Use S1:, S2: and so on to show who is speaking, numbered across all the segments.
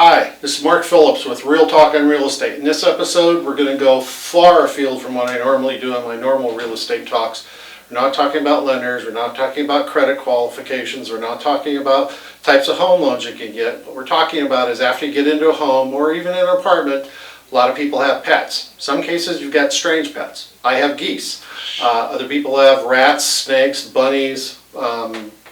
S1: Hi, this is Mark Phillips with Real Talk on Real Estate. In this episode, we're going to go far afield from what I normally do on my normal real estate talks. We're not talking about lenders, we're not talking about credit qualifications, we're not talking about types of home loans you can get. What we're talking about is after you get into a home or even in an apartment, a lot of people have pets. Some cases you've got strange pets. I have geese. Other people have rats, snakes, bunnies,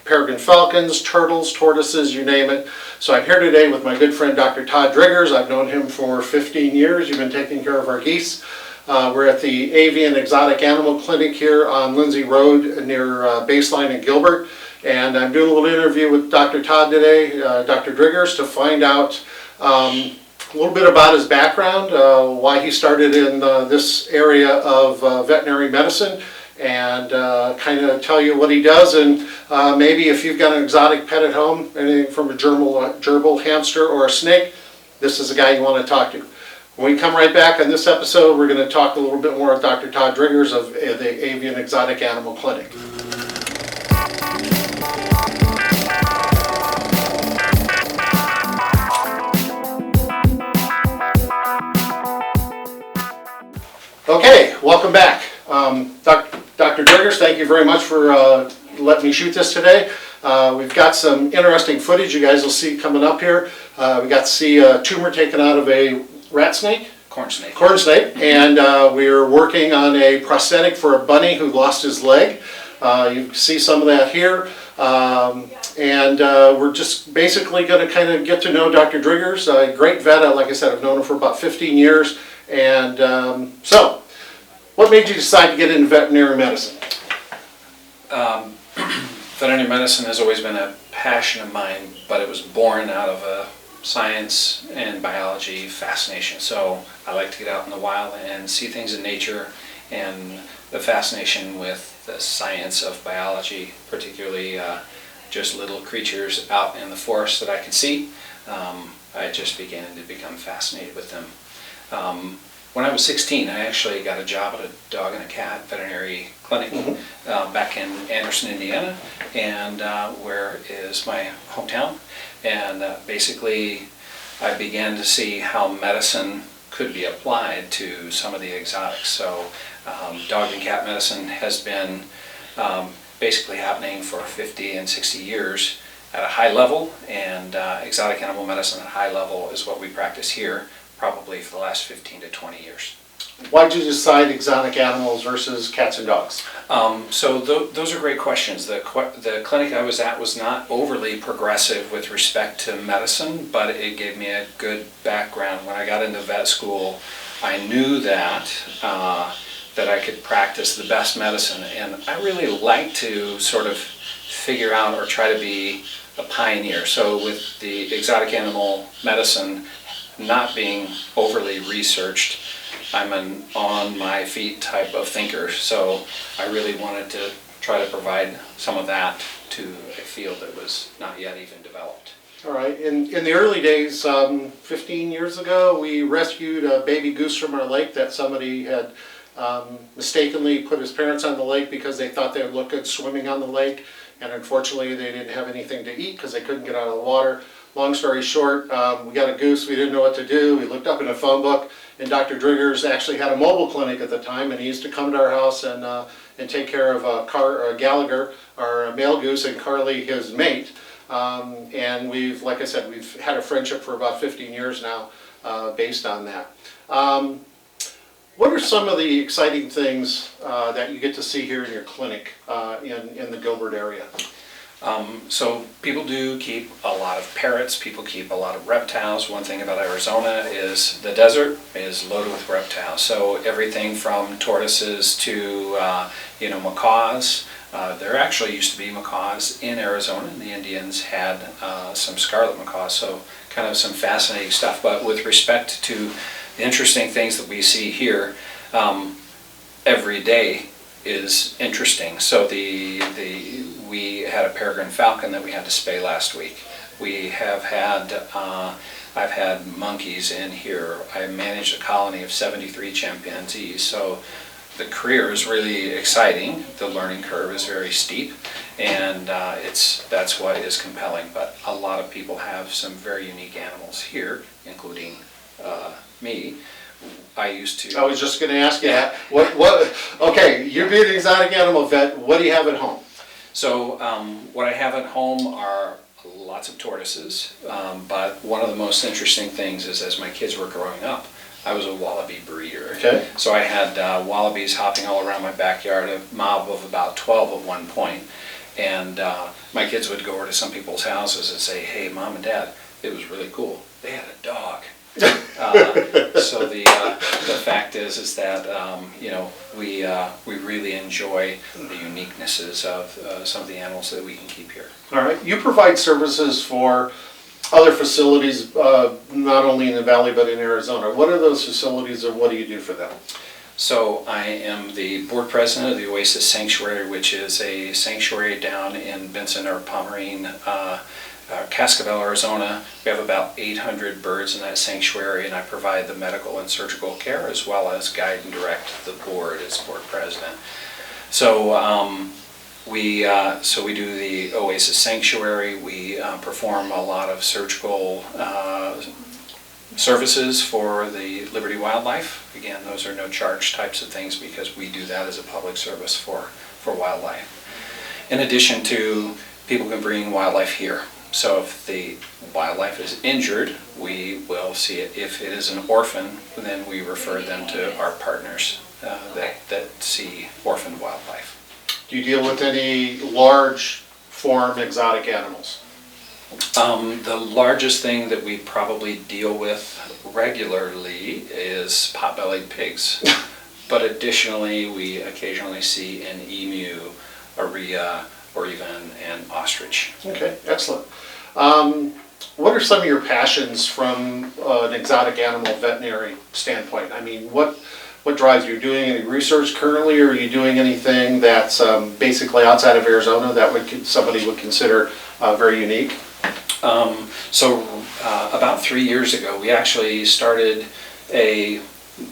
S1: peregrine falcons, turtles, tortoises, you name it. So I'm here today with my good friend Dr. Todd Driggers. I've known him for 15 years. You've been taking care of our geese. We're at the Avian Exotic Animal Clinic here on Lindsay Road near Baseline in Gilbert. And I'm doing a little interview with Dr. Todd today, Dr. Driggers, to find out a little bit about his background, why he started in this area of veterinary medicine, and kind of tell you what he does, and maybe if you've got an exotic pet at home, anything from a gerbil, hamster, or a snake, this is the guy you want to talk to. When we come right back on this episode, we're going to talk a little bit more with Dr. Todd Driggers of the Avian Exotic Animal Clinic. Okay, welcome back. Dr. Driggers, thank you very much for letting me shoot this today. We've got some interesting footage you guys will see coming up here. We got to see a tumor taken out of a rat snake?
S2: Corn snake.
S1: Corn snake, and we're working on a prosthetic for a bunny who lost his leg. You see some of that here. And we're just basically going to kind of get to know Dr. Driggers, a great vet. Like I said, I've known him for about 15 years. And so, what made you decide to get into veterinary medicine?
S2: Veterinary medicine has always been a passion of mine, but it was born out of a science and biology fascination. So I like to get out in the wild and see things in nature, and the fascination with the science of biology, particularly just little creatures out in the forest that I could see. I just began to become fascinated with them. When I was 16, I actually got a job at a dog and a cat veterinary clinic back in Anderson, Indiana, and where is my hometown. And basically, I began to see how medicine could be applied to some of the exotics. So dog and cat medicine has been basically happening for 50 and 60 years at a high level, and exotic animal medicine at a high level is what we practice here, probably for the last 15 to 20 years.
S1: Why did you decide exotic animals versus cats and dogs?
S2: So those are great questions. The clinic I was at was not overly progressive with respect to medicine, but it gave me a good background. When I got into vet school, I knew that that I could practice the best medicine, and I really like to sort of figure out or try to be a pioneer. So with the exotic animal medicine not being overly researched, I'm an on my feet type of thinker, so I really wanted to try to provide some of that to a field that was not yet even developed.
S1: All right, in the early days, 15 years ago, we rescued a baby goose from our lake that somebody had mistakenly put his parents on the lake because they thought they would look good swimming on the lake, and unfortunately they didn't have anything to eat because they couldn't get out of the water. Long story short, we got a goose, we didn't know what to do. We looked up in a phone book, and Dr. Driggers actually had a mobile clinic at the time, and he used to come to our house and take care of Gallagher, our male goose, and Carly, his mate. And we've, like I said, we've had a friendship for about 15 years now based on that. What are some of the exciting things that you get to see here in your clinic in the Gilbert area?
S2: So people do keep a lot of parrots, people keep a lot of reptiles. One thing about Arizona is the desert is loaded with reptiles. So everything from tortoises to macaws. There actually used to be macaws in Arizona, and the Indians had some scarlet macaws, so kind of some fascinating stuff. But with respect to the interesting things that we see here, every day is interesting. So we had a peregrine falcon that we had to spay last week. We have had, I've had monkeys in here. I managed a colony of 73 chimpanzees. So the career is really exciting. The learning curve is very steep, and that's what is compelling. But a lot of people have some very unique animals here, including me. I was
S1: just gonna ask you that. Okay, you're being an exotic animal vet, what do you have at home?
S2: So what I have at home are lots of tortoises, but one of the most interesting things is as my kids were growing up, I was a wallaby breeder.
S1: Okay.
S2: So I had wallabies hopping all around my backyard, a mob of about 12 at one point. And my kids would go over to some people's houses and say, hey, Mom and Dad, it was really cool. They had a dog. So the fact is that we really enjoy the uniquenesses of some of the animals that we can keep here.
S1: All right. You provide services for other facilities, not only in the valley but in Arizona. What are those facilities, and what do you do for them?
S2: So I am the board president of the Oasis Sanctuary, which is a sanctuary down in Benson or Pomerine, Cascabel, Arizona. We have about 800 birds in that sanctuary, and I provide the medical and surgical care as well as guide and direct the board as board president. So we do the Oasis Sanctuary. We perform a lot of surgical services for the Liberty Wildlife. Again, those are no charge types of things because we do that as a public service for wildlife. In addition to, people can bring wildlife here. So if the wildlife is injured, we will see it. If it is an orphan, then we refer them to our partners that see orphaned wildlife.
S1: Do you deal with any large form exotic animals?
S2: The largest thing that we probably deal with regularly is pot-bellied pigs. But additionally, we occasionally see an emu, a rhea, or even an ostrich.
S1: Okay, excellent. What are some of your passions from an exotic animal veterinary standpoint? I mean, what drives you? Are you doing any research currently, or are you doing anything that's basically outside of Arizona that somebody would consider very unique?
S2: About 3 years ago, we actually started a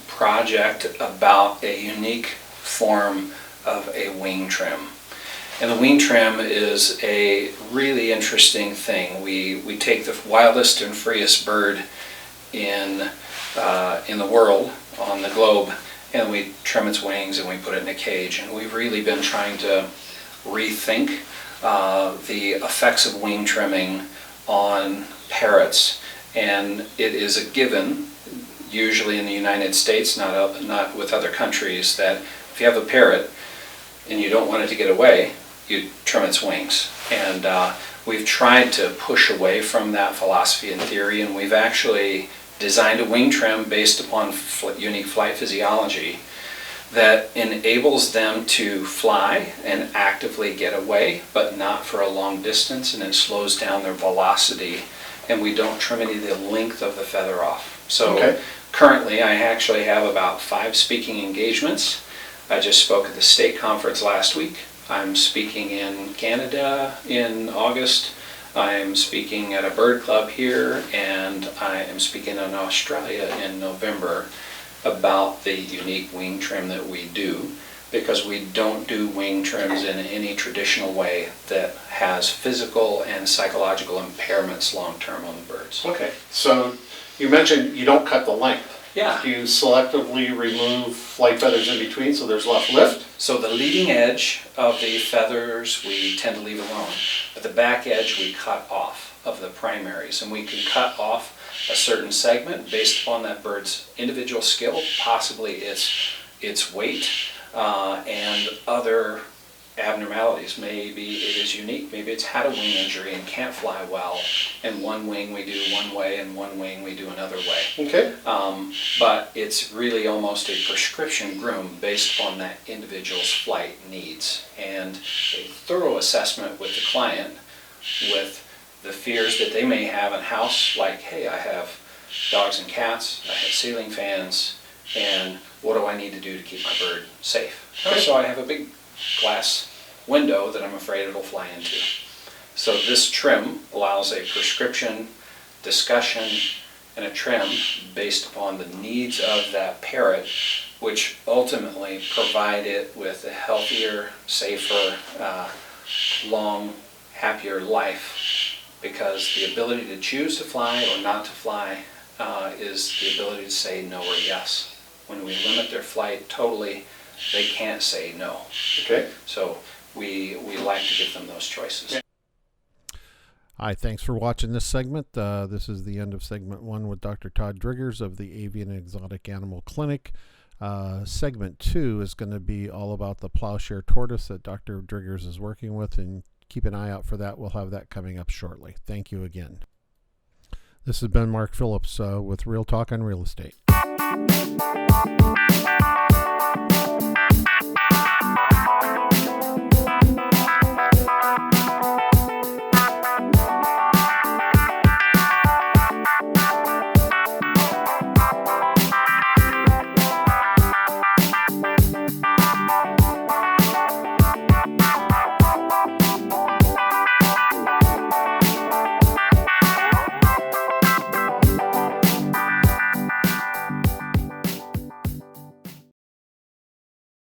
S2: project about a unique form of a wing trim. And the wing trim is a really interesting thing. We take the wildest and freest bird in the world, on the globe, and we trim its wings and we put it in a cage. And we've really been trying to rethink the effects of wing trimming on parrots. And it is a given, usually in the United States, not with other countries, that if you have a parrot and you don't want it to get away, you trim its wings. And we've tried to push away from that philosophy and theory, and we've actually designed a wing trim based upon unique flight physiology that enables them to fly and actively get away, but not for a long distance, and it slows down their velocity, and we don't trim any of the length of the feather off. So currently I actually have about 5 speaking engagements. I just spoke at the state conference last week. I'm speaking in Canada in August. I'm speaking at a bird club here, and I am speaking in Australia in November about the unique wing trim that we do, because we don't do wing trims in any traditional way that has physical and psychological impairments long-term on the birds.
S1: Okay, so you mentioned you don't cut the length.
S2: Yeah.
S1: Do you selectively remove flight feathers in between so there's less lift?
S2: So the leading edge of the feathers we tend to leave alone, but the back edge we cut off of the primaries, and we can cut off a certain segment based upon that bird's individual skill, possibly its weight, and other abnormalities. Maybe it is unique, maybe it's had a wing injury and can't fly well, and one wing we do one way and one wing we do another way.
S1: Okay.
S2: But it's really almost a prescription groom based upon that individual's flight needs, and a thorough assessment with the client with the fears that they may have in house, like, hey, I have dogs and cats, I have ceiling fans, and what do I need to do to keep my bird safe?
S1: Okay.
S2: So I have a big glass window that I'm afraid it'll fly into. So this trim allows a prescription discussion and a trim based upon the needs of that parrot which ultimately provide it with a healthier, safer, long, happier life, because the ability to choose to fly or not to fly is the ability to say no or yes. When we limit their flight totally, they can't say no.
S1: Okay.
S2: So we like to give them those choices.
S3: Hi, thanks for watching this segment. This is the end of segment 1 with Dr. Todd Driggers of the Avian Exotic Animal Clinic. Segment 2 is going to be all about the plowshare tortoise that Dr. Driggers is working with, and keep an eye out for that. We'll have that coming up shortly. Thank you again. This has been Mark Phillips with Real Talk on Real Estate.